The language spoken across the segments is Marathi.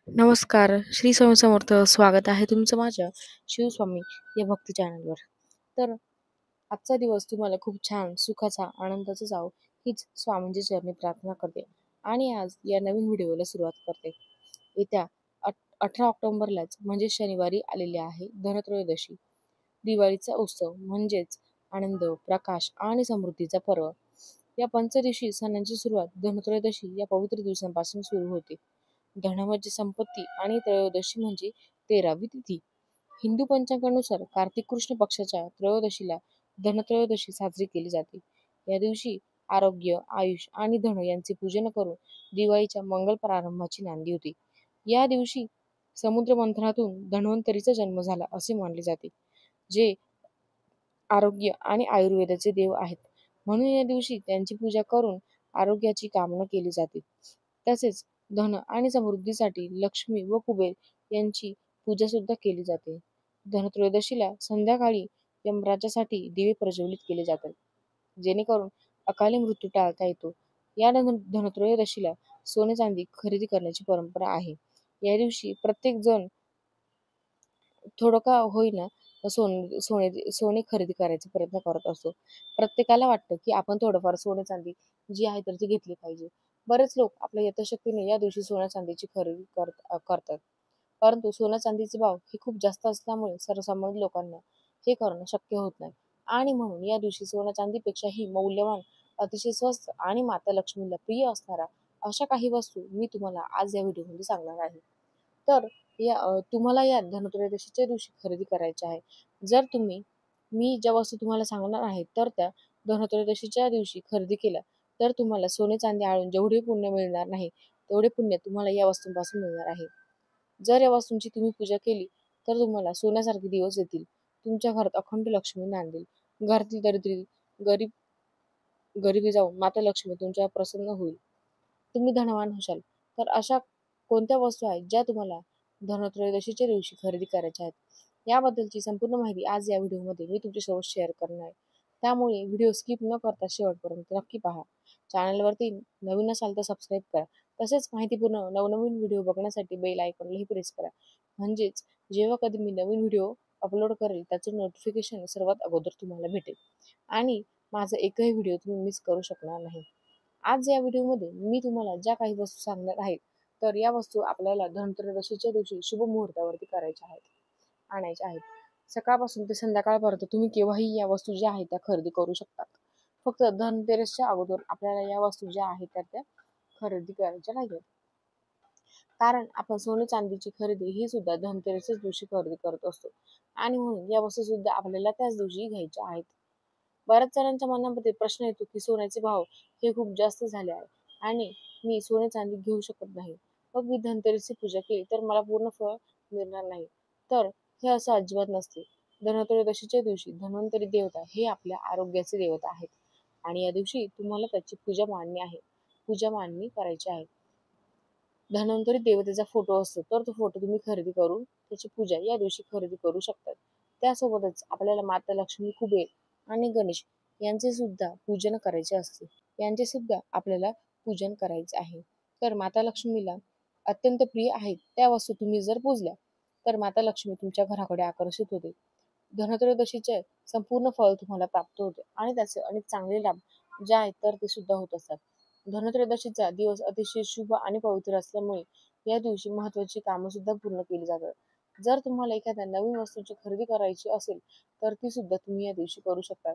नमस्कार, श्री स्वामी समर्थ. स्वागत आहे तुमचं माझ्या शिवस्वामी या भक्ती चॅनलवर. तर आजचा दिवस तुम्हाला खूप छान, सुखाचा, आनंदाचा जावो हीच स्वामींची चरणी प्रार्थना करते. आणि आज या नवीन व्हिडिओला सुरुवात करते. येत्या 18 ऑक्टोबरलाच म्हणजे शनिवारी आलेली आहे धनत्रयोदशी. दिवाळीचा उत्सव म्हणजेच आनंद, प्रकाश आणि समृद्धीचा पर्व. या पंचदिवशी सणांची सुरुवात धनत्रयोदशी या पवित्र दिवसांपासून सुरू होते. धन म्हणजे संपत्ती आणि त्रयोदशी म्हणजे 13वी तिथी. हिंदू पंचांगानुसार कार्तिक कृष्ण पक्षाच्या त्रयोदशीला धनत्रयोदशी साजरी केली जाते. या दिवशी आरोग्य, आयुष आणि धन यांचे पूजन करून दिवाळीच्या मंगल प्रारंभाची नांदी होती. या दिवशी समुद्र मंथनातून धन्वंतरीचा जन्म झाला असे मानले जाते, जे आरोग्य आणि आयुर्वेदाचे देव आहेत. म्हणून या दिवशी त्यांची पूजा करून आरोग्याची कामना केली जाते. तसेच धन आणि समृद्धीसाठी लक्ष्मी व कुबेर यांची पूजा सुद्धा केली जाते. धनत्रयोदशीला संध्याकाळी यमराजासाठी दिवे प्रज्वलित केले जातात, जेणेकरून अकाली मृत्यू टाळता येतो. या धनत्रयोदशीला सोने चांदी खरेदी करण्याची परंपरा आहे. या दिवशी प्रत्येक जण थोडं का होईना सोने खरेदी करायचा प्रयत्न करत असतो. प्रत्येकाला वाटतं की आपण थोडंफार सोने चांदी जी आहे तर ती घेतली पाहिजे. बरेच लोक आपल्या यथाशक्तीने या दिवशी सोन्या चांदीची खरेदी करतात. परंतु सोन्या चांदीचे भाव हे खूप जास्त असल्यामुळे सर्वसामान्य लोकांना हे करणं शक्य होत नाही. आणि म्हणून या दिवशी सोन्या चांदीपेक्षाही मौल्यवान, अतिशय स्वस्त आणि माता लक्ष्मीला प्रिय असणारा अशा काही वस्तू मी तुम्हाला आज या व्हिडिओमध्ये सांगणार आहे. तर तुम्हाला या धनत्रयोदशीच्या दिवशी खरेदी करायची आहे. जर मी ज्या वस्तू तुम्हाला सांगणार आहे तर त्या धनत्रयोदशीच्या दिवशी खरेदी केल्या तर तुम्हाला सोने चांदी आळून जेवढे पुण्य मिळणार नाही तेवढे पुण्य तुम्हाला या वस्तूंपासून मिळणार आहे. जर या वस्तूंची तुम्ही पूजा केली तर तुम्हाला सोन्यासारखे दिवस येतील. तुमच्या घरात अखंड लक्ष्मी नांदेल. घरातील दरिद्री गरिबी जाऊन माता लक्ष्मी तुमच्यावर प्रसन्न होईल. तुम्ही धनवान होशाल. तर अशा कोणत्या वस्तू आहेत ज्या तुम्हाला धनत्रयोदशीच्या दिवशी खरेदी करायच्या आहेत? याबद्दलची संपूर्ण माहिती आज या व्हिडिओमध्ये मी तुमच्यासोबत शेअर करणार आहे. त्यामुळे व्हिडिओ स्किप न करता शेवटपर्यंत नक्की पहा. चॅनलवरती नवीन असाल तर सबस्क्राईब करा. तसेच माहितीपूर्ण नवनवीन व्हिडिओ बघण्यासाठी बेल आयकॉनलाही प्रेस करा. म्हणजेच जेव्हा कधी मी नवीन व्हिडिओ अपलोड करेल त्याचे नोटिफिकेशन सर्वात अगोदर तुम्हाला भेटेल आणि माझा एकही व्हिडिओ तुम्ही मिस करू शकणार नाही. आज या व्हिडिओमध्ये मी तुम्हाला ज्या काही वस्तू सांगणार आहे तर या वस्तू आपल्याला धनत्रयोदशीच्या दिवशी शुभ मुहूर्तावरती करायच्या आहेत, आणायच्या आहेत. सकाळपासून ते संध्याकाळपर्यंत तुम्ही केव्हाही या वस्तू ज्या आहेत त्या खरेदी करू शकतात. फक्त धनतेरसच्या अगोदर आपल्याला या वस्तू ज्या आहेत त्या खरेदी करायच्या नाहीत. कारण आपण सोने चांदीची खरेदी ही सुद्धा धनतेरसच्याच दिवशी खरेदी करत असतो आणि म्हणून या वस्तू सुद्धा आपल्याला त्याच दिवशी घ्यायच्या आहेत. बऱ्याच जणांच्या मनामध्ये प्रश्न येतो की सोन्याचे भाव हे खूप जास्त झाले आहे आणि मी सोने चांदी घेऊ शकत नाही. मग मी धनतेरसची पूजा केली तर मला पूर्ण फळ मिळणार नाही. तर हे असं अजिबात नसते. धनत्रयोदशीच्या दिवशी धन्वंतरी देवता हे आपल्या आरोग्याचे देवता आहेत आणि या दिवशी तुम्हाला त्याची पूजा मांडणी करायची आहे. धन्वंतरी देवतेचा फोटो असतो तर तो फोटो तुम्ही खरेदी करून त्याची पूजा या दिवशी खरेदी करू शकतात. त्यासोबतच आपल्याला माता लक्ष्मी, कुबेर आणि गणेश यांचे सुद्धा पूजन करायचे असते. यांचे सुद्धा आपल्याला पूजन करायचे आहे. तर माता लक्ष्मीला अत्यंत प्रिय आहेत त्या वस्तू तुम्ही जर पूजल्या तर माता लक्ष्मी तुमच्या घराकडे आकर्षित होते. धनत्रयोदशीचे संपूर्ण फळ तुम्हाला प्राप्त होते आणि त्याचे अनेक चांगले लाभ जे आहेत तर ते सुद्धा होत असतात. धनत्रयोदशीचा दिवस अतिशय शुभ आणि पवित्र असल्यामुळे या दिवशी महत्त्वाची कामं सुद्धा पूर्ण केली जातात. जर तुम्हाला एखाद्या नवीन वस्तूची खरेदी करायची असेल तर ती सुद्धा तुम्ही या दिवशी करू शकता.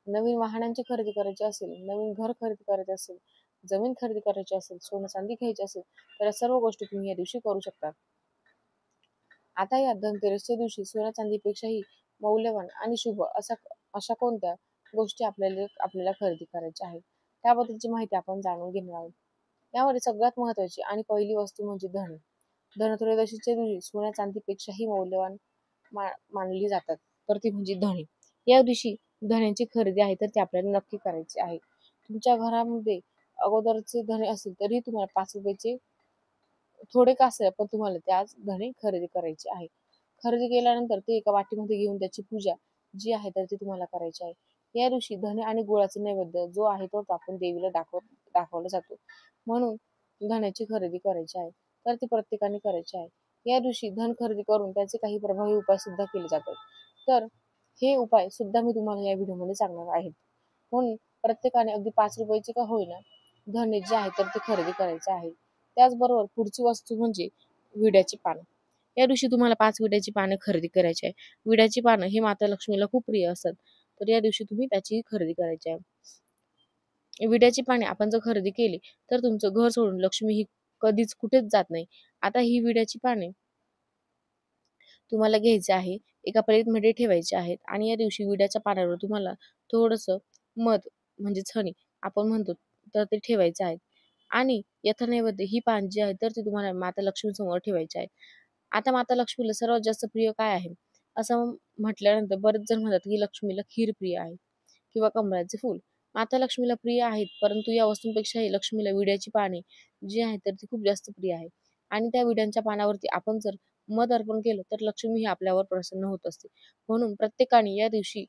नवीन वाहनांची खरेदी करायची असेल, नवीन घर खरेदी करायचे असेल, जमीन खरेदी करायची असेल, सोनं चांदी घ्यायची असेल तर या सर्व गोष्टी तुम्ही या दिवशी करू शकता. आता या धनतेरसच्या दिवशी सोन्या चांदीपेक्षाही मौल्यवान आणि शुभ अशा कोणत्या गोष्टी आपल्याला खरेदी करायच्या आहेत त्याबद्दलची माहिती आपण जाणून घेणार आहोत. यामध्ये सगळ्यात महत्त्वाची आणि पहिली वस्तू म्हणजे धन. धनत्रयोदशीच्या दिवशी सोन्या चांदीपेक्षाही मौल्यवान मानली जातात तर ती म्हणजे धने. या दिवशी धन्यांची खरेदी आहे तर ती आपल्याला नक्की करायची आहे. तुमच्या घरामध्ये अगोदरचे धने असेल तरी तुम्हाला 5 रुपयाचे थोडे का असेल पण तुम्हाला ते आज धने खरेदी करायचे आहे. खरेदी केल्यानंतर ते एका वाटीमध्ये घेऊन त्याची पूजा जी आहे तर ती तुम्हाला करायची आहे. या दिवशी धने आणि गुळाचा नैवेद्य जो आहे तो आपण देवीला दाखवला जातो. म्हणून धण्याची खरेदी करायची आहे. तर ते प्रत्येकाने करायचे आहे. या दिवशी धन खरेदी करून त्याचे काही प्रभावी उपाय सुद्धा केले जातात. तर हे उपाय सुद्धा मी तुम्हाला या व्हिडिओमध्ये सांगणार आहे. म्हणून प्रत्येकाने अगदी 5 रुपयाची का होईना धन जे आहे तर ते खरेदी करायचे आहे. त्याचबरोबर पुढची वस्तू म्हणजे विड्याची पानं. या दिवशी तुम्हाला 5 विड्याची पानं खरेदी करायची आहे. विड्याची पानं हे माता लक्ष्मीला खूप प्रिय असतात. तर या दिवशी तुम्ही त्याची खरेदी करायची आहे. विड्याची पाने आपण जर खरेदी केली तर तुमचं घर सोडून लक्ष्मी ही कधीच कुठेच जात नाही. आता ही विड्याची पाने तुम्हाला घ्यायचे आहे, एका प्लेटमध्ये ठेवायचे आहेत आणि या दिवशी विड्याच्या पानावर तुम्हाला थोडंसं मध म्हणजेच हनी आपण म्हणतो तर ते ठेवायचं आहे आणि यथानैवेद्य ही पान जी आहे तर ती तुम्हाला माता लक्ष्मी समोर ठेवायची आहे. आता माता लक्ष्मीला सर्वात जास्त प्रिय काय आहे असं म्हटल्यानंतर बरेच जण म्हणतात की लक्ष्मीला खीर प्रिय आहे किंवा कमळाचे फूल. माता लक्ष्मीला प्रिय आहेत, परंतु या वस्तूंपेक्षाही लक्ष्मीला विड्याची पाने जी आहेत तर ती खूप जास्त प्रिय आहे आणि त्या विड्यांच्या पानावरती आपण जर मध अर्पण केलं तर लक्ष्मी ही आपल्यावर प्रसन्न होत असते. म्हणून प्रत्येकाने या दिवशी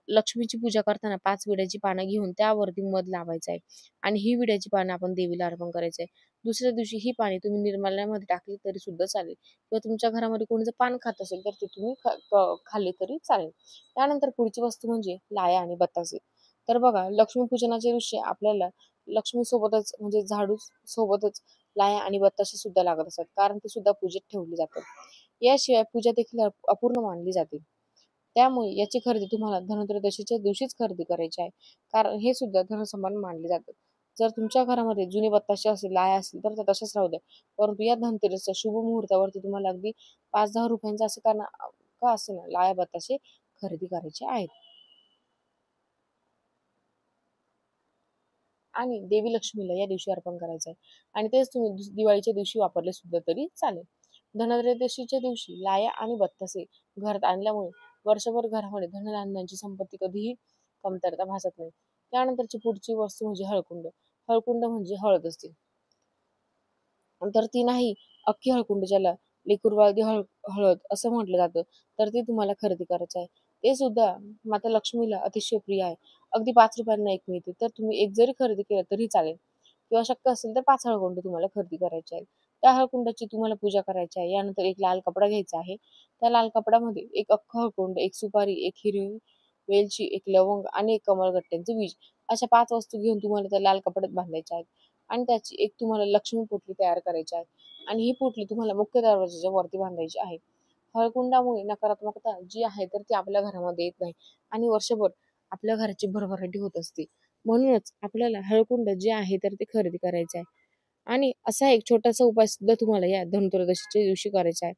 लक्ष्मीची पूजा करताना 5 विड्याची पानं घेऊन त्यावरती मध लावायचं आहे आणि ही विड्याची पानं आपण देवीला अर्पण करायचं आहे. दुसऱ्या दिवशी ही पाने तुम्ही निर्माल्यामध्ये टाकली तरी सुद्धा चालेल किंवा तुमच्या घरामध्ये कोणी जर पान खात असेल तर ते तुम्ही खाल्ले तरी चालेल. त्यानंतर पुढची वस्तू म्हणजे लाया आणि बतासे. तर बघा लक्ष्मीपूजनाच्या दिवशी आपल्याला लक्ष्मी सोबतच म्हणजे झाडू सोबतच लाया आणि बत्ताशे सुद्धा लागत असतात, कारण ते सुद्धा पूजेत ठेवले जातात. याशिवाय पूजा देखील अपूर्ण मानली जाते. त्यामुळे याची खरेदी तुम्हाला धनत्रयोदशीच्या दिवशीच खरेदी करायची आहे, कारण हे सुद्धा धनसंपन्न मानले जातात. जर तुमच्या घरामध्ये जुने बत्ताशे असेल, लाया असतील तर त्या तशाच राहू द्या. परंतु या धनतेरसच्या शुभ मुहूर्तावरती तुम्हाला अगदी 5-10 रुपयांचा असं का असेना लाया बत्ताशे खरेदी करायचे आहेत. आणि देवी लक्ष्मीला या दिवशी अर्पण करायचं आहे आणि तेच तुम्ही दिवाळीच्या दिवशी वापरले सुद्धा तरी चालेल. धनत्रयोदशीच्या दिवशी लाया आणि बत्तासे घरात आणल्यामुळे वर्षभर घरामध्ये धनधान्यांची संपत्ती कधीही कमतरता भासत नाही. त्यानंतरची पुढची वस्तू म्हणजे हळकुंड. हळकुंड म्हणजे हळद असते. तर ती नाही अख्खी हळकुंड ज्याला लेकूरवाळदी हळद असं म्हटलं जातं, तर ते तुम्हाला खरेदी करायचं आहे. ते सुद्धा माता लक्ष्मीला अतिशय प्रिय आहे. अगदी 5 रुपयांना एक मिळते. तर तुम्ही एक जरी खरेदी केलं तरी चालेल किंवा शक्य असेल तर 5 हळकुंड तुम्हाला खरेदी करायचे आहेत. त्या हळकुंडाची तुम्हाला पूजा करायची आहे. यानंतर एक लाल कपडा घ्यायचा आहे. त्या लाल कपड्यामध्ये एक अख्खं हळकुंड, एक सुपारी, एक हिरवी वेलची, एक लवंग आणि एक कमळगट्ट्यांचे बीज अशा 5 वस्तू घेऊन तुम्हाला त्या लाल कपड्यात बांधायच्या आहेत. आणि त्याची एक तुम्हाला लक्ष्मी पोटली तयार करायची आहे आणि ही पोटली तुम्हाला मुख्य दरवाजाच्या वरती बांधायची आहे. हळकुंडामुळे नकारात्मकता जी आहे तर ती आपल्या घरामध्ये येत नाही आणि वर्षभर आपल्या घराची भरभराटी होत असते. म्हणूनच आपल्याला हळकुंड जे आहे तर ते खरेदी करायचे आहे आणि असा एक छोटासा उपाय सुद्धा तुम्हाला या धनत्रयोदशीच्या दिवशी करायचा आहे.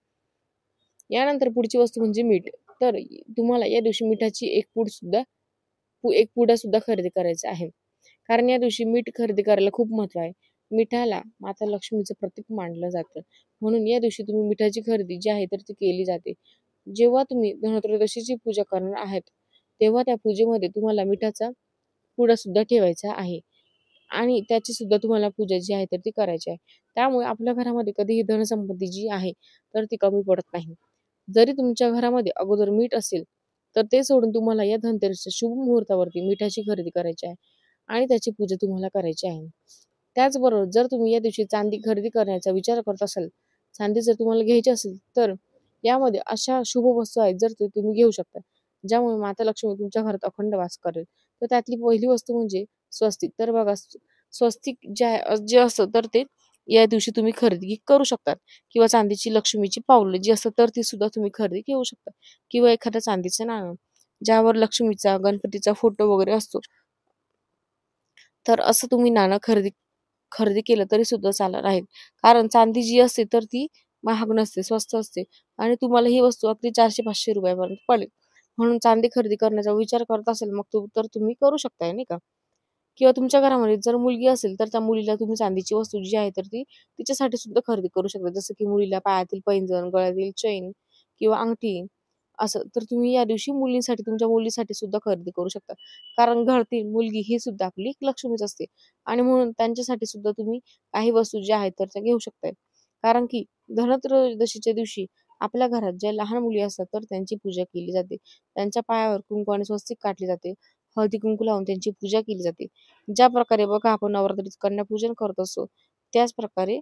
यानंतर पुढची वस्तू म्हणजे मीठ. तर तुम्हाला या दिवशी मिठाची एक पुडा सुद्धा खरेदी करायचा आहे. कारण या दिवशी मीठ खरेदी करायला खूप महत्त्व आहे. मिठाला माता लक्ष्मीचं प्रतीक मानलं जातं. म्हणून या दिवशी तुम्ही मिठाची खरेदी जी आहे तर ती केली जाते. जेव्हा तुम्ही धनत्रयोदशीची पूजा करणार आहात, तेव्हा त्या पूजेमध्ये तुम्हाला मिठाचा पुडा सुद्धा ठेवायचा आहे आणि त्याची सुद्धा तुम्हाला पूजा जी आहे तर ती करायची आहे. त्यामुळे आपल्या घरामध्ये कधीही धनसंपत्ती जी आहे तर ती कमी पडत नाही. जरी तुमच्या घरामध्ये अगोदर मीठ असेल, तर ते सोडून तुम्हाला या धनतेरसच्या शुभ मुहूर्तावरती मिठाची खरेदी करायची आहे आणि त्याची पूजा तुम्हाला करायची आहे. त्याचबरोबर जर तुम्ही या दिवशी चांदी खरेदी करण्याचा विचार करत असाल, चांदी जर तुम्हाला घ्यायची असेल, तर यामध्ये अशा शुभ वस्तू आहेत जर ते तुम्ही घेऊ शकता, ज्यामुळे माता लक्ष्मी तुमच्या घरात अखंड वास करेल. तर त्यातली पहिली वस्तू म्हणजे स्वस्तिक. तर बघा स्वस्तिक जे असतं तर ते या दिवशी तुम्ही खरेदी करू शकता किंवा चांदीची लक्ष्मीची पावलं जी असतात तर ती सुद्धा तुम्ही खरेदी घेऊ शकता किंवा एखाद्या चांदीचं नाणं ज्यावर लक्ष्मीचा, गणपतीचा फोटो वगैरे असतो. तर असं तुम्ही नाणं खरेदी खरेदी केलं तरी सुद्धा चालणार आहे. कारण चांदी जी असते तर ती महाग नसते, स्वस्त असते आणि तुम्हाला ही वस्तू अगदी 400-500 रुपयापर्यंत पडेल. म्हणून चांदी खरेदी करण्याचा विचार करत असेल मग तर तुम्ही करू शकताय नाही का? किंवा तुमच्या घरामध्ये जर मुलगी असेल तर त्या मुलीला तुम्ही चांदीची वस्तू जी आहे तर ती तिच्यासाठी सुद्धा खरेदी करू शकता. जसं की मुलीला पायातील पैंजण, गळ्यातील चैन किंवा अंगठी असं. तर तुम्ही या दिवशी मुलींसाठी तुमच्या मुलीसाठी सुद्धा खरेदी करू शकता. कारण घरातील मुलगी ही सुद्धा आपली लक्ष्मीच असते आणि म्हणून त्यांच्यासाठी सुद्धा तुम्ही काही वस्तू ज्या आहेत तर त्या घेऊ शकताय. कारण की धनत्रयोदशीच्या दिवशी आपल्या घरात ज्या लहान मुली असतात तर त्यांची पूजा केली जाते. त्यांच्या पायावर कुंकू आणि स्वस्तिक काढले जाते. हळदी-कुंकू लावून त्यांची पूजा केली जाते. ज्या प्रकारे बघा आपण नवरात्रीत कन्यापूजन करत असतो, त्याच प्रकारे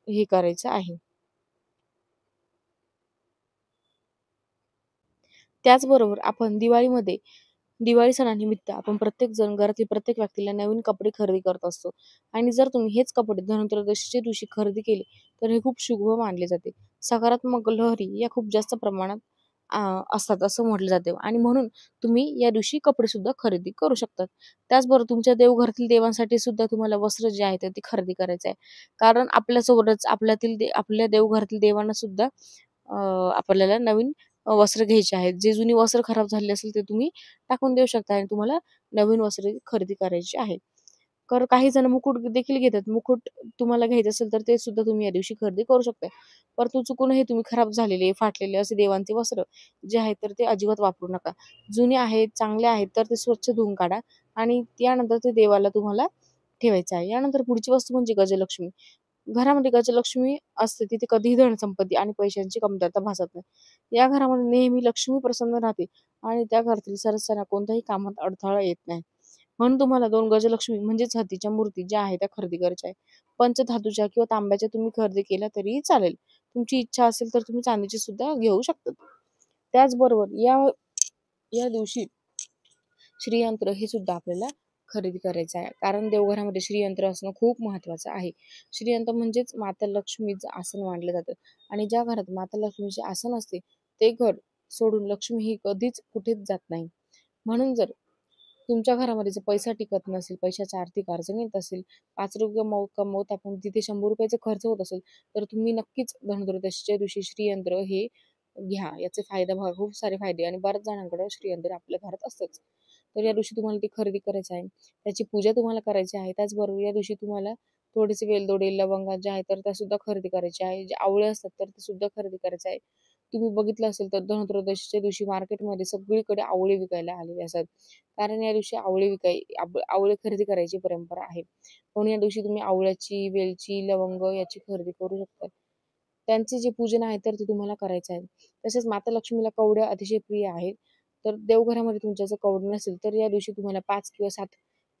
हे करायचं आहे. त्याचबरोबर आपण दिवाळी सणानिमित्त आपण प्रत्येक जण घरातील प्रत्येक व्यक्तीला नवीन कपडे खरेदी करत असतो आणि जर तुम्ही हेच कपडे धनत्रयोदशीच्या दिवशी खरेदी केले तर हे खूप शुभ मानले जाते. सकारात्मक लहरी या खूप जास्त प्रमाणात असतात असं म्हटलं जाते आणि म्हणून तुम्ही या दिवशी कपडे सुद्धा खरेदी करू शकतात. त्याचबरोबर तुमच्या देवघरातील देवांसाठी सुद्धा तुम्हाला वस्त्र जे आहे ते खरेदी करायचं आहे. कारण आपल्यासोबतच आपल्या देवघरातील देवांना सुद्धा आपल्याला नवीन वस्त्र घ्यायचे आहेत. जे जुनी वस्त्र खराब झाली असेल ते तुम्ही टाकून देऊ शकता आणि तुम्हाला नवीन वस्त्रे खरेदी करायची आहेत. तर काही जण मुकुट देखील घेतात. मुकुट तुम्हाला घ्यायचं असेल तर ते सुद्धा तुम्ही या दिवशी खरेदी करू शकता. परंतु चुकूनही तुम्ही खराब झालेले, फाटलेले असे देवांचे वस्त्र जे आहेत तर ते अजिबात वापरू नका. जुने आहेत, चांगले आहेत तर ते स्वच्छ धुवून काढा आणि त्यानंतर ते देवाला तुम्हाला ठेवायचं आहे. यानंतर पुढची वस्तू म्हणजे गजलक्ष्मी. घरामध्ये गजलक्ष्मी असते तिथे कधीही धनसंपत्ती आणि पैशांची कमतरता भासत नाही. या घरामध्ये नेहमी लक्ष्मी प्रसन्न राहते आणि त्या घरातील सदस्यांना कोणत्याही कामात अडथळा येत नाही. म्हणून तुम्हाला 2 गजलक्ष्मी म्हणजेच हत्तीच्या मूर्ती ज्या आहेत त्या खरेदी करायच्या आहे. पंचधातूच्या किंवा तांब्याच्या तुम्ही खरेदी केल्या तरीही चालेल. तुमची इच्छा असेल तर तुम्ही चांदीची सुद्धा घेऊ शकता. त्याचबरोबर या या दिवशी श्रीयंत्र हे सुद्धा आपल्याला खरेदी करायचं आहे. कारण देवघरामध्ये श्रीयंत्र असणं खूप महत्त्वाचं आहे. श्रीयंत्र म्हणजेच माता लक्ष्मीचं आसन मानलं जातं आणि ज्या घरात माता लक्ष्मीचे आसन असते ते घर सोडून लक्ष्मी ही कधीच कुठेच जात नाही. म्हणून जर तुमच्या घरामध्ये जर पैसा टिकत नसेल, पैशाची आर्थिक अडचण येत असेल, ₹5 कमवत आपण तिथे ₹100 खर्च होत असेल, तर तुम्ही नक्कीच धनत्रयोदशीच्या दिवशी श्रीयंत्र हे घ्या. याचे फायदा बघा, खूप सारे फायदे आणि बऱ्याच जणांकडे श्रीयंत्र आपल्या घरात असतंच. तर या दिवशी तुम्हाला ते खरेदी करायचं आहे. त्याची पूजा तुम्हाला करायची आहे. त्याचबरोबर या दिवशी तुम्हाला थोडेसे वेलदोडे, लवंगा ज्या आहेत तर त्यासुद्धा खरेदी करायच्या आहे. जे आवळे असतात तर ते सुद्धा खरेदी करायचं आहे. तुम्ही बघितलं असेल तर धनत्रयोदशीच्या दिवशी मार्केटमध्ये सगळीकडे आवळे विकायला आलेले असतात. कारण या दिवशी आवळे खरेदी करायची परंपरा आहे. म्हणून या दिवशी तुम्ही आवळ्याची, वेलची, लवंग याची खरेदी करू शकता. त्यांचे जे पूजन आहे तर ते तुम्हाला करायचं आहे. तसेच माता लक्ष्मीला कवड्या अतिशय प्रिय आहेत. तर देवघरामध्ये तुमच्या जर कवडे नसेल तर या दिवशी तुम्हाला 5 किंवा 7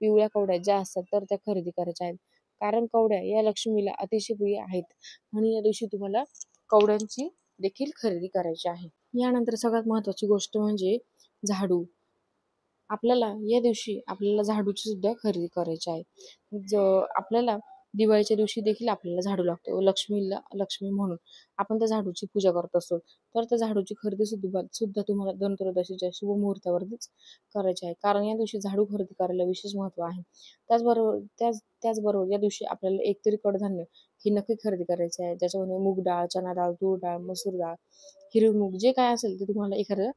पिवळ्या कवड्या ज्या असतात तर त्या खरेदी करायच्या आहेत. कारण कवड्या या लक्ष्मीला अतिशय प्रिय आहेत. म्हणून या दिवशी तुम्हाला कवड्यांची देखील खरेदी करायची आहे. यानंतर सगळ्यात महत्त्वाची गोष्ट म्हणजे झाडू. आपल्याला झाडूची सुद्धा खरेदी करायची आहे. आपल्याला दिवाळीच्या दिवशी देखील आपल्याला झाडू लागतो. लक्ष्मी म्हणून आपण त्या झाडूची पूजा करत असतो. तर त्या झाडूची खरेदी सुद्धा तुम्हाला धनत्रयोदशीच्या शुभ मुहूर्तावरतीच करायची आहे. कारण या दिवशी झाडू खरेदी करायला विशेष महत्त्व आहे. त्याचबरोबर या दिवशी आपल्याला एकतरी कडधान्य हे नक्की खरेदी करायचे आहे. ज्याच्यामध्ये मूग डाळ, चणा डाळ, तूर डाळ, मसूर डाळ, हिरवी मूग जे काय असेल ते तुम्हाला एखादं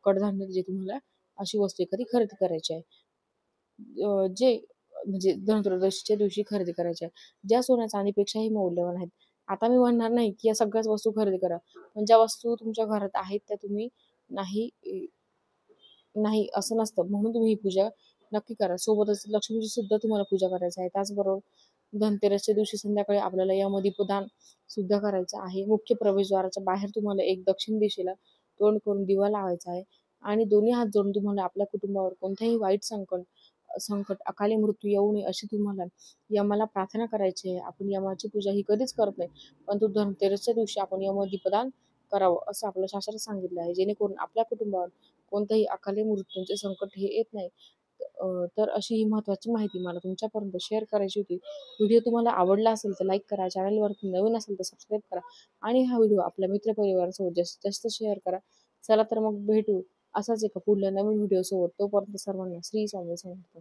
कडधान्य जे तुम्हाला अशी वस्तू एखादी खरेदी करायची आहे. जे म्हणजे धनत्रयोदशीच्या दिवशी खरेदी करायची आहे. ज्या सोन्या चांदीपेक्षाही मौल्यवान आहेत. आता मी म्हणणार नाही की या सगळ्याच वस्तू खरेदी करा. पण ज्या वस्तू तुमच्या घरात आहेत त्या तुम्ही नाही नाही असं नसतं. म्हणून तुम्ही ही पूजा नक्की करा. सोबतच लक्ष्मीची सुद्धा तुम्हाला पूजा करायची आहे. त्याचबरोबर धनतेरसच्या दिवशी संध्याकाळी आपल्याला यमदीपदान सुद्धा करायचं आहे. मुख्य प्रवेशद्वाराच्या बाहेर तुम्हाला एक दक्षिण दिशेला तोंड करून दिवा लावायचा आहे आणि दोन्ही हात जोडून तुम्हाला आपल्या कुटुंबावर कोणत्याही वाईट संकट, अकाली मृत्यू येऊ नये अशी तुम्हाला यमाला प्रार्थना करायची आहे. आपण यमाची पूजा ही कधीच करत नाही. परंतु धनतेरसच्या दिवशी आपण यमदीपदान करावं असं आपल्या शास्त्रात सांगितलं आहे. जेणेकरून आपल्या कुटुंबावर कोणत्याही अकाली मृत्यूचे संकट हे येत नाही. तर अशी ही महत्त्वाची माहिती मला तुमच्यापर्यंत शेअर करायची होती. व्हिडिओ तुम्हाला आवडला असेल तर लाईक करा. चॅनलवरती नवीन असेल तर सबस्क्राईब करा आणि हा व्हिडिओ आपल्या मित्रपरिवारासोबत जास्तीत जास्त शेअर करा. चला तर मग भेटू असाच एका पुढल्या नवीन व्हिडिओसोबत. तोपर्यंत सर्वांना श्री स्वामी समर्थ.